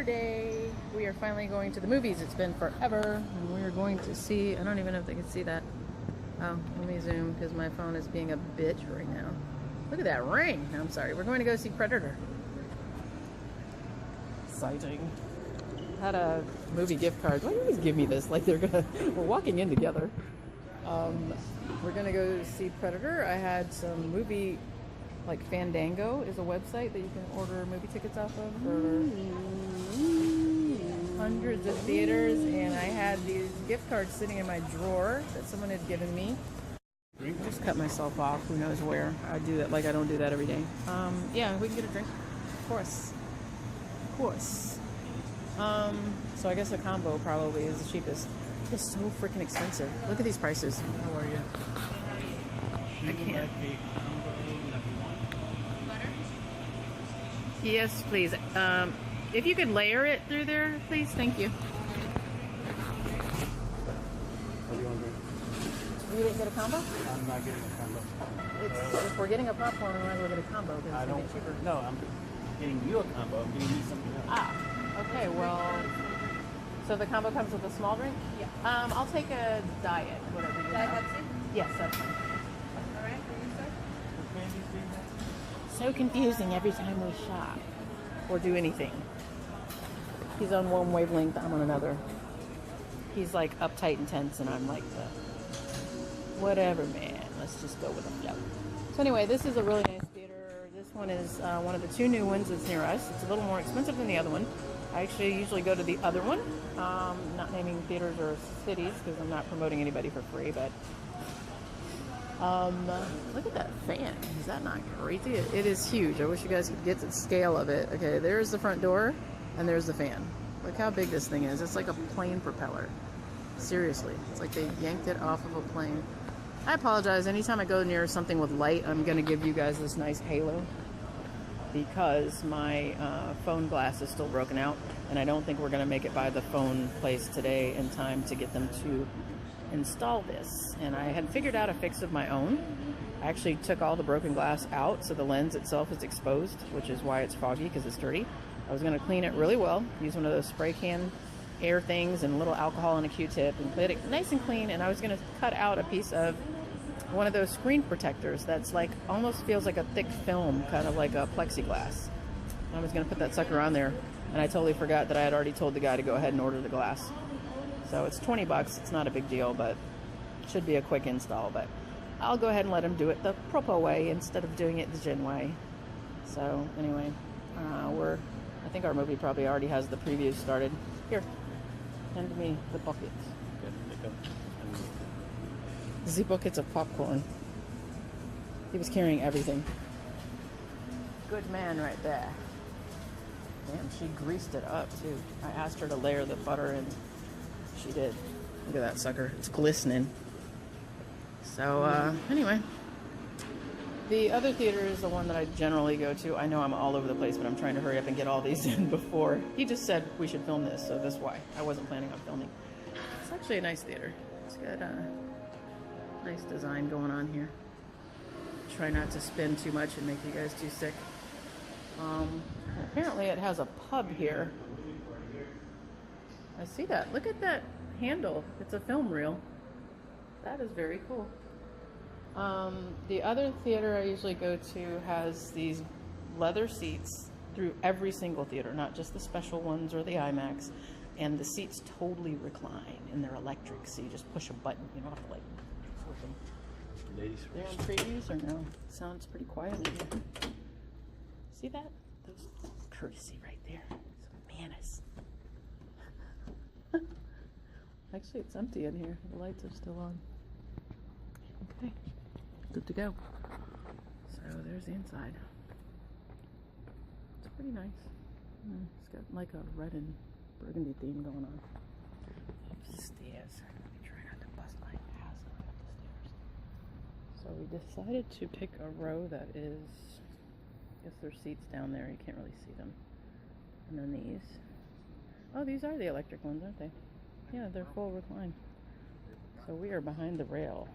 Saturday. We are finally going to the movies. It's been forever. And we are going to see, I don't even know if they can see that. Oh, let me zoom because my phone is being a bitch right now. Look at that ring. No, I'm sorry. We're going to go see Predator. Exciting. Had a movie gift card. Why do you always give me this? Like we're walking in together. We're gonna go see Predator. I had some movie, like Fandango is a website that you can order movie tickets off of for hundreds of theaters, and I had these gift cards sitting in my drawer that someone had given me. I just cut myself off, who knows where. I do that, like I don't do that every day. Yeah, we can get a drink. Of course. Of course. So I guess a combo probably is the cheapest. It's so freaking expensive. Look at these prices. How are you? I can't. Yes, please. If you could layer it through there, please. Thank you. What do you want to drink? You didn't get a combo? I'm not getting a combo. If we're getting a popcorn, we might as well get a combo because it's going to be cheaper. No, I'm getting you a combo. I'm getting you something else. Ah, okay. Well, so the combo comes with a small drink? Yeah. I'll take a diet, whatever you Diet have. Pepsi? Yes, that's fine. All right, for you, sir? So confusing every time we shop or do anything. He's on one wavelength, I'm on another. He's like uptight and tense, and I'm like whatever, man. Let's just go with the flow. So anyway, this is a really nice theater. This one is one of the two new ones that's near us. It's a little more expensive than the other one. I actually usually go to the other one. Not naming theaters or cities because I'm not promoting anybody for free, but look at that fan. Is that not crazy? It is huge. I wish you guys could get the scale of it. Okay, there's the front door and there's the fan. Look how big this thing is. It's like a plane propeller. Seriously, it's like they yanked it off of a plane. I apologize. Anytime I go near something with light, I'm going to give you guys this nice halo because my phone glass is still broken out, and I don't think we're going to make it by the phone place today in time to get them to install this. And I had figured out a fix of my own. I actually took all the broken glass out so the lens itself is exposed, which is why it's foggy because it's dirty. I was going to clean it really well, use one of those spray can air things and a little alcohol and a Q-tip and clean it nice and clean, and I was going to cut out a piece of one of those screen protectors that's like almost feels like a thick film, kind of like a plexiglass. I was going to put that sucker on there, and I totally forgot that I had already told the guy to go ahead and order the glass. So it's 20 bucks. It's not a big deal, but it should be a quick install. But I'll go ahead and let him do it the proper way instead of doing it the Jin way. So anyway, I think our movie probably already has the preview started. Here, hand me the buckets. The buckets of popcorn. He was carrying everything. Good man right there. Damn, she greased it up too. I asked her to layer the butter and she did. Look at that sucker. It's glistening. So, anyway. The other theater is the one that I generally go to. I know I'm all over the place, but I'm trying to hurry up and get all these in before. He just said we should film this, so that's why. I wasn't planning on filming. It's actually a nice theater. It's got nice design going on here. Try not to spin too much and make you guys too sick. Apparently it has a pub here. I see that. Look at that handle. It's a film reel. That is very cool. The other theater I usually go to has these leather seats through every single theater, not just the special ones or the IMAX. And the seats totally recline, and they're electric, so you just push a button. You don't have to like flip them. Ladies They're on first. previews or no? Sounds pretty quiet in here. See that? Those courtesy right there. Some manners. Actually, it's empty in here. The lights are still on. Okay, good to go. So there's the inside. It's pretty nice. It's got like a red and burgundy theme going on. Upstairs. Let me try not to bust my ass going up the stairs. So we decided to pick a row that is, I guess there's seats down there. You can't really see them. And then these. Oh, these are the electric ones, aren't they? Yeah, they're full recline. So we are behind the rail.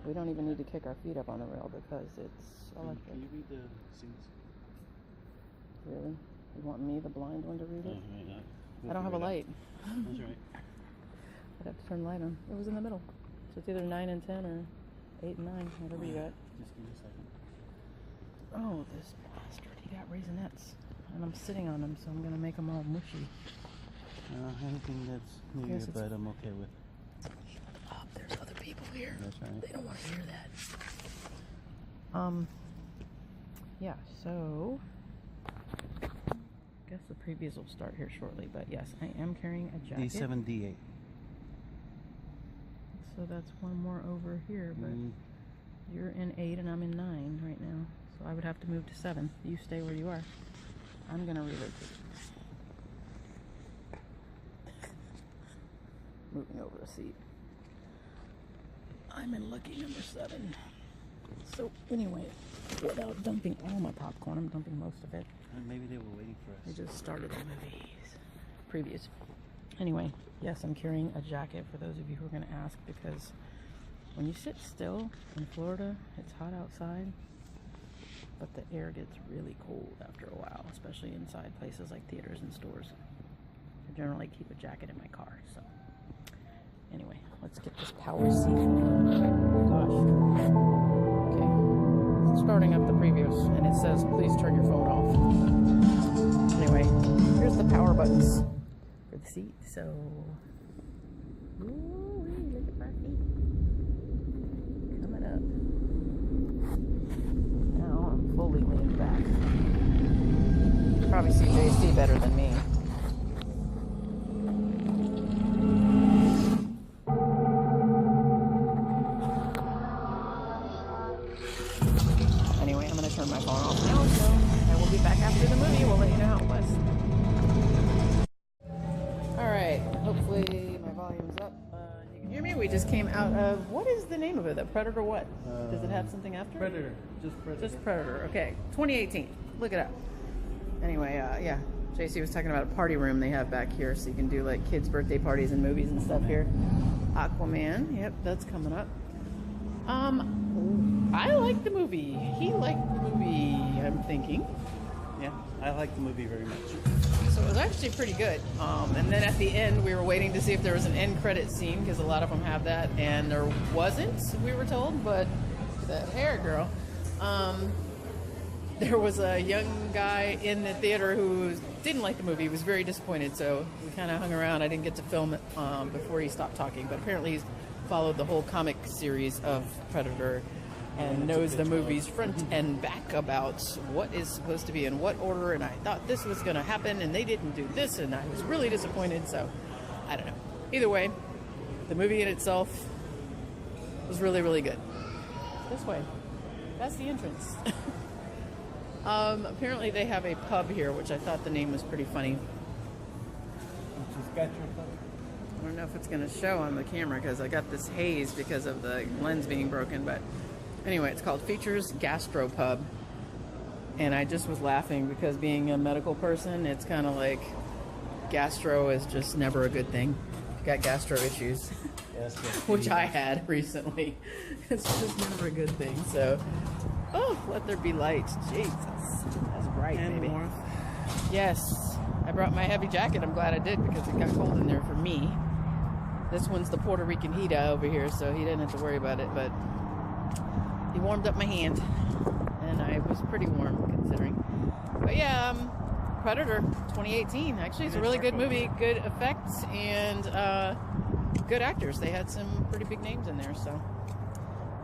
We don't even need to kick our feet up on the rail because it's electric. Can you read the seats? Really? You want me, the blind one, to read it? Right, I don't have a light. That's right. I'd have to turn the light on. It was in the middle. So it's either 9 and 10 or 8 and 9, whatever you got. Just give me a second. Oh, this bastard. He got Raisinets. And I'm sitting on them, so I'm going to make them all mushy. Anything that's new, Yes, but I'm okay with. Shut up. There's other people here. That's right. They don't want to hear that. Yeah, so I guess the previews will start here shortly, but yes, I am carrying a jacket. D7, D8. So that's one more over here, but you're in 8 and I'm in 9 right now. So I would have to move to 7. You stay where you are. I'm going to relocate. Moving over a seat. I'm in lucky number 7. So anyway, without dumping all my popcorn, I'm dumping most of it. Maybe they were waiting for us. I just started the movies. Previews. Anyway, yes, I'm carrying a jacket for those of you who are going to ask, because when you sit still in Florida, it's hot outside, but the air gets really cold after a while, especially inside places like theaters and stores. I generally keep a jacket in my car, so anyway, let's get this power seat. Gosh. Okay. Starting up the previews, and it says, please turn your phone off. Anyway, here's the power buttons for the seat, so... Ooh, look at my feet. Coming up. Now I'm fully leaned back. You can probably see JC better than me. Anyway, I'm going to turn my phone off now, so I will be back after the movie. We'll let you know how it was. Alright, hopefully my volume's up. You can hear me. We just came out of, what is the name of it? The Predator what? Does it have something after? Predator. Just Predator. Just Predator. Okay, 2018. Look it up. Anyway, yeah. JC was talking about a party room they have back here, so you can do like kids' birthday parties and movies and stuff here. Aquaman. Yep, that's coming up. I liked the movie. He liked the movie, I'm thinking. Yeah, I like the movie very much. So it was actually pretty good. And then at the end, we were waiting to see if there was an end credit scene, because a lot of them have that, and there wasn't, we were told, but that hair girl. There was a young guy in the theater who didn't like the movie. He was very disappointed, so we kind of hung around. I didn't get to film it before he stopped talking, but apparently he's followed the whole comic series of Predator and knows the movies front and back about what is supposed to be in what order, and I thought this was going to happen, and they didn't do this, and I was really disappointed, so I don't know. Either way, the movie in itself was really, really good. This way. That's the entrance. Apparently they have a pub here, which I thought the name was pretty funny. I don't know if it's going to show on the camera because I got this haze because of the lens being broken, but anyway, it's called Features Gastropub, and I just was laughing because being a medical person, it's kind of like gastro is just never a good thing. You got gastro issues, which I had recently. It's just never a good thing, so... Oh, let there be light. Jesus. That's right, and baby. Warmth. Yes. I brought my heavy jacket. I'm glad I did because it got cold in there for me. This one's the Puerto Rican Hita over here, so he didn't have to worry about it, but he warmed up my hand, and I was pretty warm considering. But yeah, Predator 2018. Actually, it's a really good movie. Good effects and good actors. They had some pretty big names in there, so.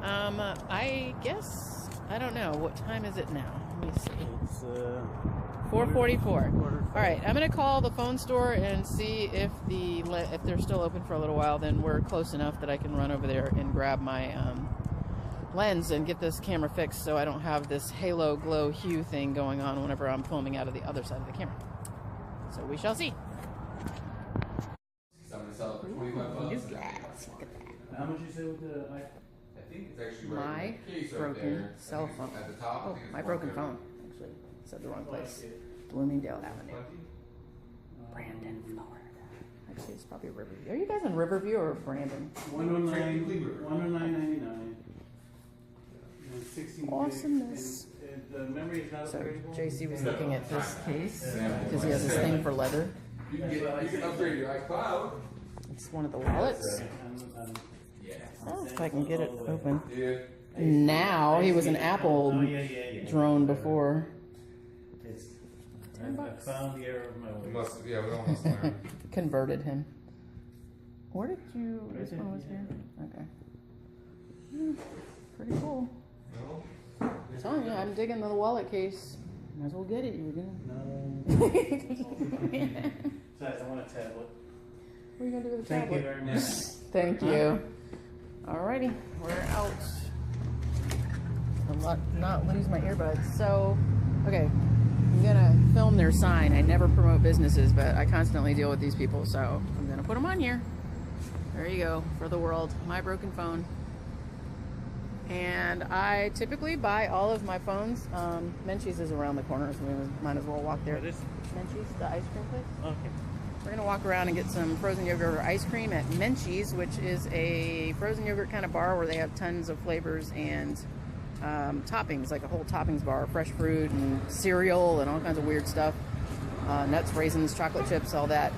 I guess... I don't know. What time is it now? Let me see. It's 4:44. All right, I'm gonna call the phone store and see if they're still open for a little while. Then we're close enough that I can run over there and grab my lens and get this camera fixed, so I don't have this halo glow hue thing going on whenever I'm filming out of the other side of the camera. So we shall see. So I'm gonna sell it for 25 bucks. Look at that. How much you say with the I think it's actually My right in the case right broken there. cell phone. At the top. I Oh, think it's my broken $150. phone. Actually, said the wrong place. Bloomingdale Avenue, Brandon, Florida. Actually, it's probably Riverview. Are you guys in Riverview or Brandon? 109.99. 16 Awesomeness. gig, The memory is not So upgradable. JC was looking at this case because he has this thing for leather. You can upgrade your iCloud. It's one of the wallets. Yeah. Oh, if I can get it open. Yeah. Now he was an Apple drone before. It's, I $10. found the error of my We ways. must, yeah, we all must learn. Converted him. Where did you? This one was here. Okay. Pretty cool. No? I'm telling you, I'm digging the wallet case. Might as well get it. You were gonna. No. Besides, I want a tablet. What are you gonna do with the Thank you tablet? very much. Thank you. Alrighty, we're out. Not lose my earbuds. So, okay, I'm gonna film their sign. I never promote businesses, but I constantly deal with these people, so I'm gonna put them on here. There you go, for the world. My broken phone. And I typically buy all of my phones. Menchies is around the corner, so we might as well walk there. What is? Menchies, the ice cream place. Okay. We're gonna walk around and get some frozen yogurt or ice cream at Menchies, which is a frozen yogurt kind of bar where they have tons of flavors and toppings, like a whole toppings bar, fresh fruit and cereal and all kinds of weird stuff. Nuts, raisins, chocolate chips, all that.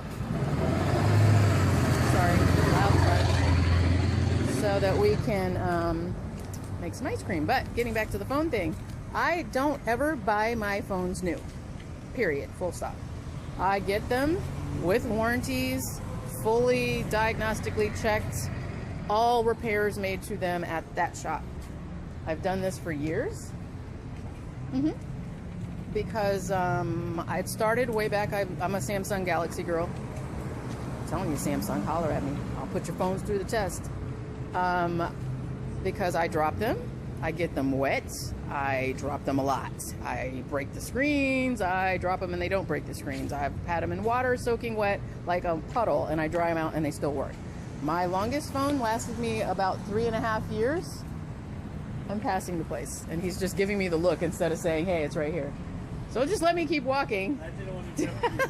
Sorry, outside. So that we can make some ice cream. But getting back to the phone thing, I don't ever buy my phones new. Period. Full stop. I get them with warranties, fully diagnostically checked, all repairs made to them at that shop. I've done this for years. Because I started way back. I'm a Samsung Galaxy girl. I'm telling you, Samsung, holler at me. I'll put your phones through the test. Because I drop them, I get them wet, I drop them a lot. I break the screens, I drop them and they don't break the screens. I've had them in water soaking wet like a puddle and I dry them out and they still work. My longest phone lasted me about 3.5 years. I'm passing the place and he's just giving me the look instead of saying, hey, it's right here. So just let me keep walking. I didn't want to jump you.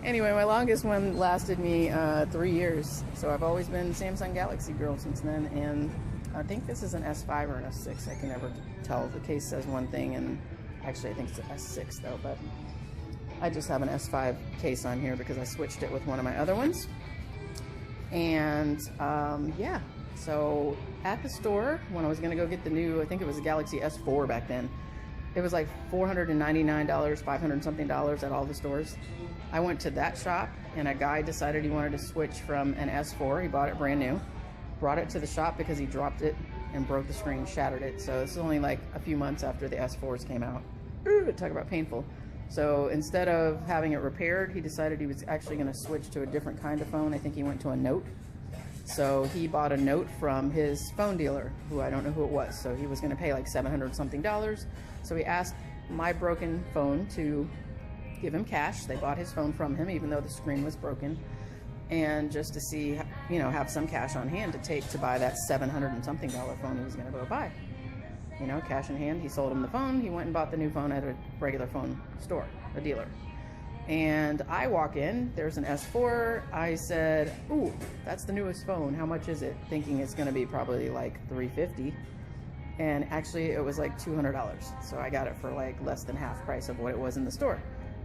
Anyway, my longest one lasted me 3 years. So I've always been Samsung Galaxy girl since then. And I think this is an S5 or an S6. I can never tell. The case says one thing, and actually I think it's an S6 though. But I just have an S5 case on here because I switched it with one of my other ones. And yeah, so at the store when I was gonna go get the new, I think it was a Galaxy S4 back then. It was like $499, $500 something at all the stores. I went to that shop and a guy decided he wanted to switch from an S4. He bought it brand new, brought it to the shop because he dropped it and broke the screen, shattered it. So this is only like a few months after the S4s came out. Ooh, talk about painful. So instead of having it repaired, he decided he was actually going to switch to a different kind of phone. I think he went to a Note. So he bought a Note from his phone dealer, who I don't know who it was. So he was going to pay like $700 something. So he asked my broken phone to give him cash. They bought his phone from him, even though the screen was broken. And just to see, you know, have some cash on hand to take to buy that $700 and something phone he was going to go buy. You know, cash in hand. He sold him the phone. He went and bought the new phone at a regular phone store, a dealer. And I walk in, there's an S4. I said, ooh, that's the newest phone. How much is it? Thinking it's going to be probably like $350. And actually it was like $200. So I got it for like less than half price of what it was in the store.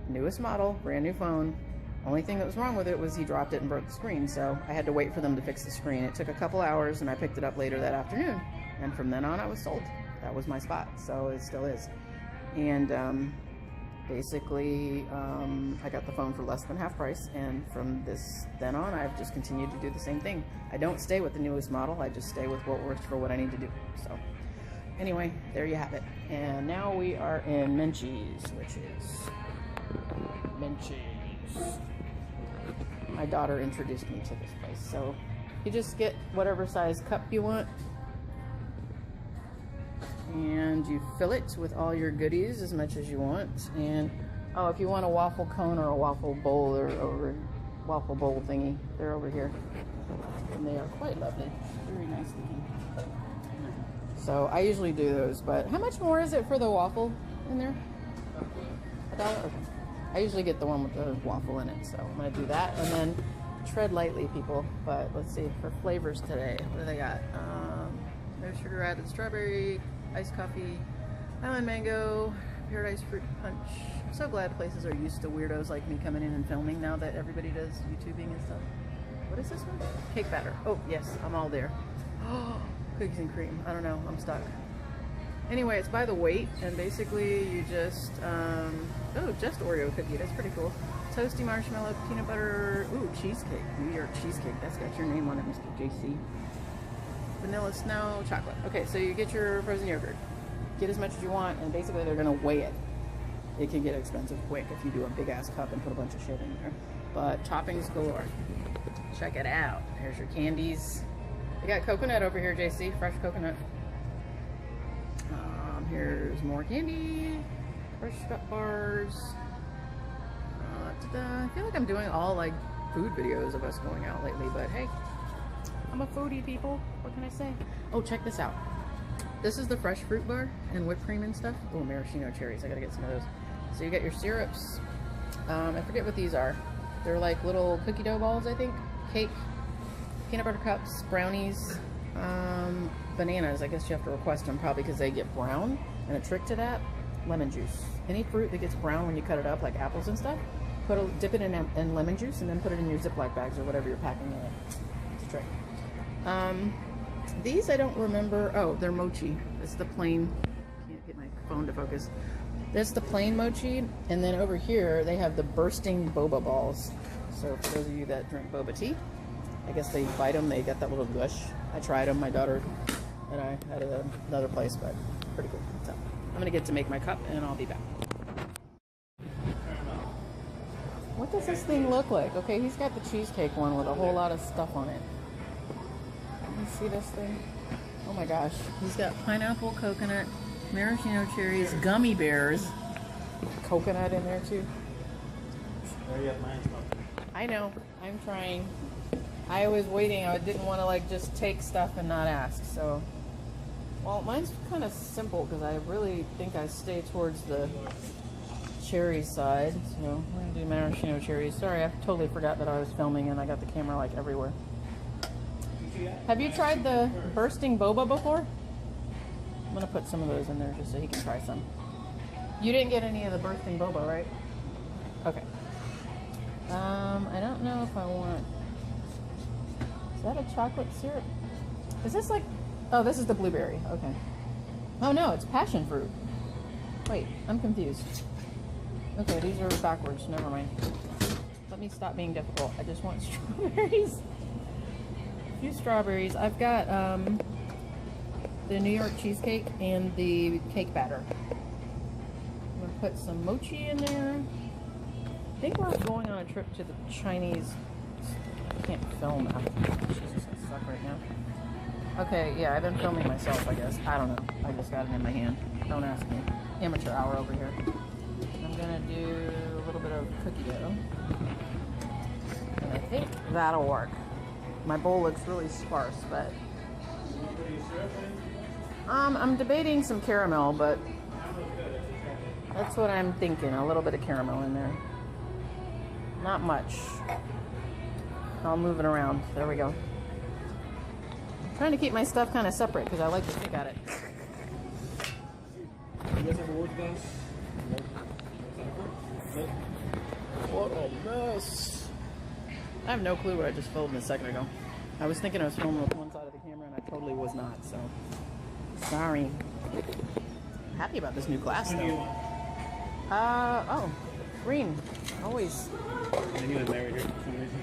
Newest model, brand new phone. Only thing that was wrong with it was he dropped it and broke the screen. So I had to wait for them to fix the screen. It took a couple hours and I picked it up later that afternoon. And from then on I was sold. That was my spot. So it still is. And basically I got the phone for less than half price. And from then on I've just continued to do the same thing. I don't stay with the newest model. I just stay with what works for what I need to do. So anyway, there you have it. And now we are in Menchies, which is Menchies. My daughter introduced me to this place. So you just get whatever size cup you want. And you fill it with all your goodies as much as you want. And oh, if you want a waffle cone or a waffle bowl or a waffle bowl thingy, they're over here. And they are quite lovely. Very nice looking. So I usually do those, but how much more is it for the waffle in there? $1? Okay. I usually get the one with the waffle in it, so I'm gonna do that. And then tread lightly, people. But let's see, for flavors today, what do they got? No sugar added strawberry, iced coffee, Island Mango, Paradise Fruit Punch. I'm so glad places are used to weirdos like me coming in and filming now that everybody does YouTubing and stuff. What is this one? Cake batter. Oh, yes, I'm all there. Oh, cookies and cream. I don't know, I'm stuck. Anyway, it's by the weight, and basically you just, oh, just Oreo cookie. That's pretty cool. Toasty marshmallow, peanut butter, ooh, cheesecake. New York cheesecake. That's got your name on it, Mr. JC. Vanilla snow, chocolate. Okay, so you get your frozen yogurt. Get as much as you want, and basically they're gonna weigh it. It can get expensive quick if you do a big ass cup and put a bunch of shit in there. But toppings galore. Check it out. Here's your candies. They got coconut over here, JC. Fresh coconut. Here's more candy. Fresh stuff bars. I feel like I'm doing all like food videos of us going out lately, but hey, I'm a foodie, people. What can I say? Oh, check this out. This is the fresh fruit bar and whipped cream and stuff. Oh, maraschino cherries. I gotta get some of those. So you get your syrups. I forget what these are. They're like little cookie dough balls, I think. Cake, peanut butter cups, brownies, bananas. I guess you have to request them probably because they get brown. And a trick to that, lemon juice. Any fruit that gets brown when you cut it up, like apples and stuff, dip it in lemon juice and then put it in your Ziploc bags or whatever you're packing it in. It's a trick. These I don't remember. Oh, they're mochi. It's the plain. Can't get my phone to focus. That's the plain mochi, and then over here they have the bursting boba balls. So for those of you that drink boba tea, I guess they bite them. They got that little gush. I tried them. My daughter and I had it at another place, but pretty cool. So I'm gonna get to make my cup, and I'll be back. What does this thing look like? Okay, he's got the cheesecake one with a whole lot of stuff on it. You see this thing? Oh my gosh. He's got pineapple, coconut, maraschino cherries, gummy bears, coconut in there too. Hurry up, mine's not. I know. I'm trying. I was waiting. I didn't want to like just take stuff and not ask. So, well, mine's kind of simple because I really think I stay towards the cherry side. So we're gonna do maraschino cherries. Sorry, I totally forgot that I was filming and I got the camera like everywhere. Have you tried the bursting boba before? I'm gonna put some of those in there just so he can try some. You didn't get any of the bursting boba, right? Okay. I don't know if I want. Is that a chocolate syrup? Is this like? Oh, this is the blueberry. Okay. Oh no, it's passion fruit. Wait, I'm confused. Okay, these are backwards. Never mind. Let me stop being difficult. I just want strawberries. A few strawberries. I've got the New York cheesecake and the cake batter. I'm gonna put some mochi in there. I think we're going on a trip to the Chinese. I can't film now. Jesus, I suck right now. Okay, yeah, I've been filming myself, I guess. I don't know. I just got it in my hand. Don't ask me. Amateur hour over here. I'm gonna do a little bit of cookie dough. And I think that'll work. My bowl looks really sparse, but I'm debating some caramel, but that's what I'm thinking. A little bit of caramel in there. Not much. I'll move it around. There we go. I'm trying to keep my stuff kind of separate because I like to pick at it. You guys have a word glass? What a mess. I have no clue what I just filmed a second ago. I was thinking I was filming with one side of the camera and I totally was not, so sorry. Happy about this new glass though. Oh, green. Always. I knew I married her for some reason.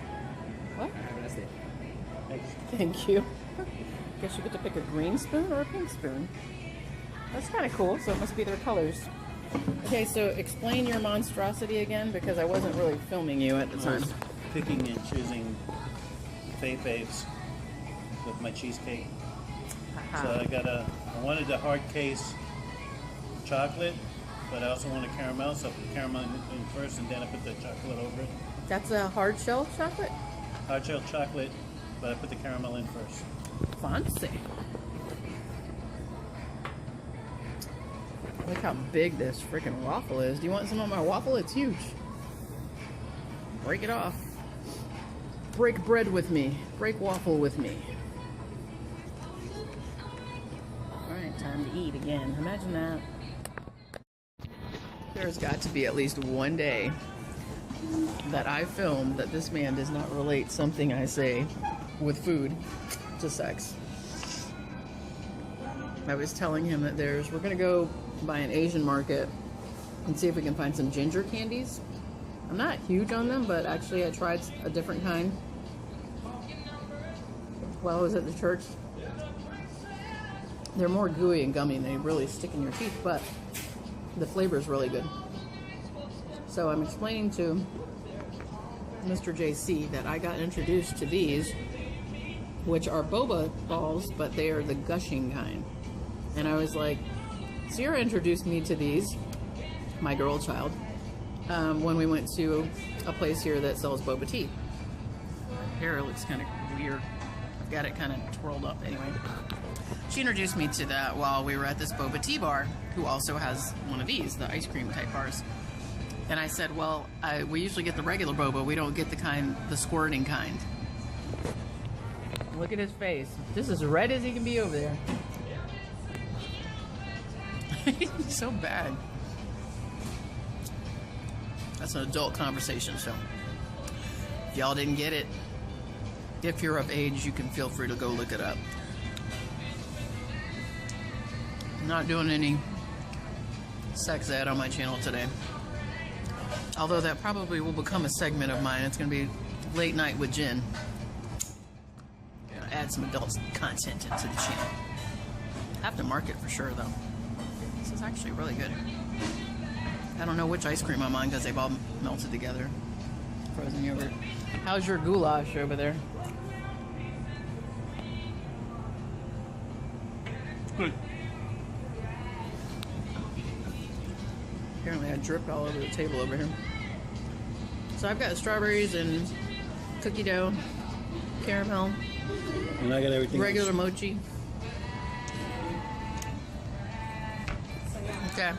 What? Have a nice day. Thanks. Thank you. Guess you get to pick a green spoon or a pink spoon. That's kind of cool, so it must be their colors. Okay, so explain your monstrosity again because I wasn't really filming you at the I time. was picking and choosing faves with my cheesecake. So I wanted the hard case chocolate, but I also wanted caramel, so I put caramel in first and then I put the chocolate over it. That's a hard shell chocolate? Hard shell chocolate, but I put the caramel in first. Fancy. Look how big this freaking waffle is. Do you want some of my waffle? It's huge. Break it off. Break bread with me. Break waffle with me. Alright, time to eat again. Imagine that. There's got to be at least one day that I film that this man does not relate something I say with food to sex. I was telling him that we're gonna go by an Asian market and see if we can find some ginger candies. I'm not huge on them, but actually I tried a different kind while I was at the church. They're more gooey and gummy and they really stick in your teeth, but the flavor is really good. So I'm explaining to Mr. JC that I got introduced to these, which are boba balls, but they are the gushing kind. And I was like, Sierra introduced me to these, my girl child, when we went to a place here that sells boba tea. My hair looks kind of weird. I've got it kind of twirled up anyway. She introduced me to that while we were at this boba tea bar, who also has one of these, the ice cream type bars. And I said, well, we usually get the regular boba. We don't get the squirting kind. Look at his face. This is red as he can be over there. He's so bad. That's an adult conversation, so if y'all didn't get it, if you're of age, you can feel free to go look it up. I'm not doing any sex ed on my channel today. Although that probably will become a segment of mine. It's going to be late night with Jen. Gonna add some adult content into the channel. Have to mark it for sure, though. This is actually really good. I don't know which ice cream I'm on because they've all melted together. Frozen yogurt. How's your goulash over there? Good. Apparently I dripped all over the table over here. So I've got strawberries and cookie dough, caramel, And I got everything regular else. mochi. Okay.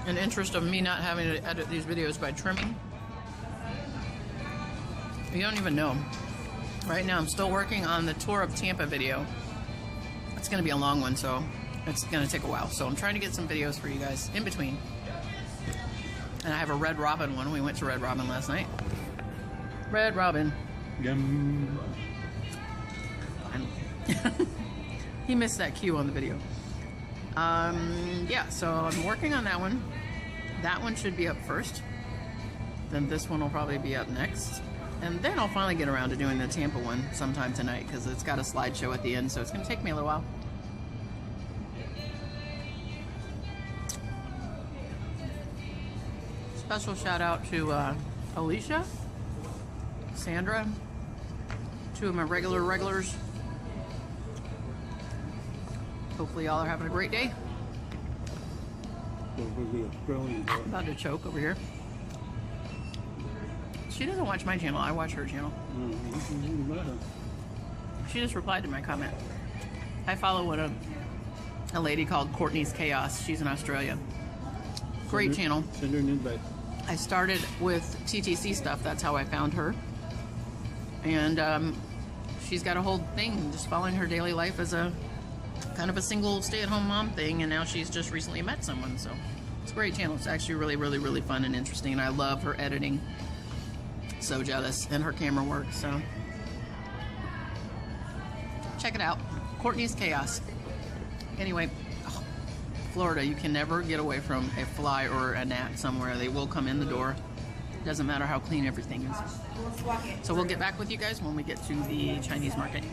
In interest of me not having to edit these videos by trimming, you don't even know. Right now I'm still working on the tour of Tampa video. It's going to be a long one, so it's going to take a while. So I'm trying to get some videos for you guys in between. And I have a Red Robin one. We went to Red Robin last night. Red Robin. Yum. And he missed that cue on the video. Yeah, so I'm working on that one. That one should be up first. Then this one will probably be up next. And then I'll finally get around to doing the Tampa one sometime tonight because it's got a slideshow at the end, so it's going to take me a little while. Special shout out to Alicia, Sandra, two of my regulars. Hopefully y'all are having a great day. I'm about to choke over here. She doesn't watch my channel, I watch her channel. She just replied to my comment. I follow a lady called Courtney's Chaos. She's in Australia. Great channel. Send her an invite. I started with TTC stuff. That's how I found her. And she's got a whole thing just following her daily life as a kind of a single stay-at-home mom thing. And now she's just recently met someone. So it's a great channel. It's actually really fun and interesting. And I love her editing. So jealous. And her camera work. So check it out. Courtney's Chaos. Anyway, Florida, you can never get away from a fly or a gnat somewhere. They will come in the door. Doesn't matter how clean everything is. So we'll get back with you guys when we get to the Chinese market.